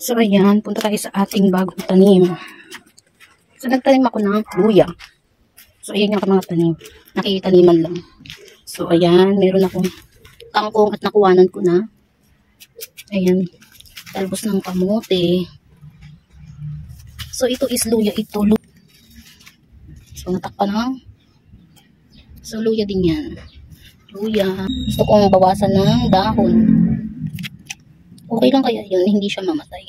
So, ayan. Punta tayo sa ating bagong tanim. So, nagtanim ako ng luya. So, ayan yung mga tanim. Nakikitaniman lang. So, ayan. Meron akong kangkong at nakuwanan ko na. Ayan. Talbos ng kamote. So, ito is luya. Ito, luya. So, natakpan ng. So, luya din yan. Luya. Gusto kong bawasan ng dahon. Okay lang kaya yun, hindi siya mamatay.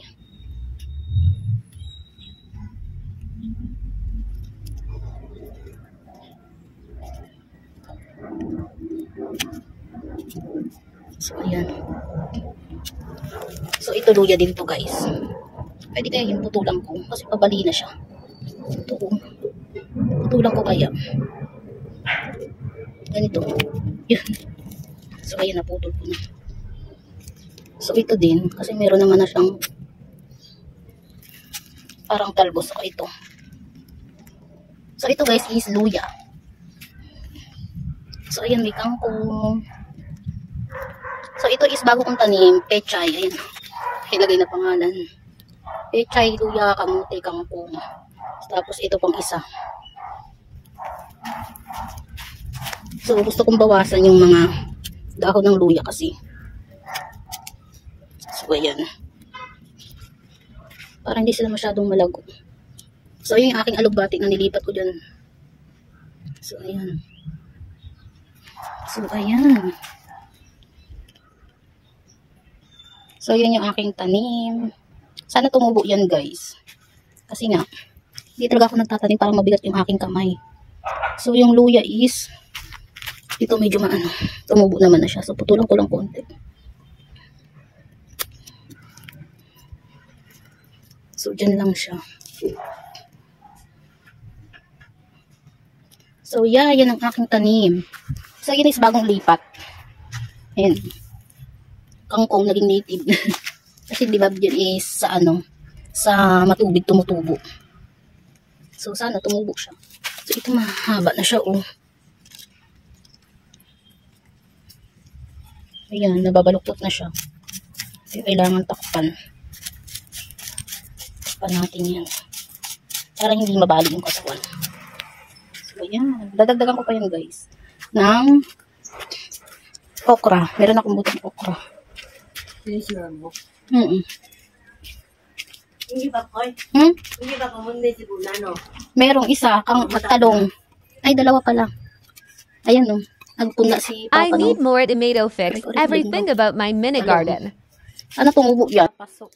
So, ayan. So, ito luya din to guys. Pwede kaya yung putulang ko, kasi pabali na siya. Ito, putulang ko kaya. Ganito. Yan. So, ayan, naputol ko na. So, ito din, kasi meron naman na siyang parang talbos. So, ito. So, ito guys is luya. So, ayan, may kangkong. So, ito is bago kong tanim, pechay. Ayan. Ilagay na pangalan. Pechay, luya, kamote, kangkong. Tapos, ito pang isa. So, gusto kong bawasan yung mga dahon ng luya kasi. So, ayan. Para hindi sila masyadong malago. So, yun yung aking alugbati na nilipat ko dyan. So, ayan. So, ayan. So, yun yung aking tanim. Sana tumubo yan, guys. Kasi nga, hindi talaga ako nagtatanim para mabigat yung aking kamay. So, yung luya is, ito medyo maano, tumubo naman na siya. So, putulang ko lang konti. So, dyan lang siya. So, yeah, yan ang aking tanim. So, yun is bagong lipat. Ayan. Kangkong naging native. Kasi di ba dyan is sa ano, sa matubig tumutubo. So, sana tumubo siya. So, ito mahaba na siya, oh. Ayan, nababaluktot na siya. So, kailangan takpan. Natin yan para hindi mabali yung katawan. So yan, dadagdagan ko pa yan guys ng okra. Meron akong butong okra. Hindi ba ko? Hindi ba ko muna si Bulano? Merong isa kang talong. Ay, dalawa pala. Ayan no, nagpunla si Papa. I need more tomato fix everything about my mini garden. Ano tumubo yan? Pasok.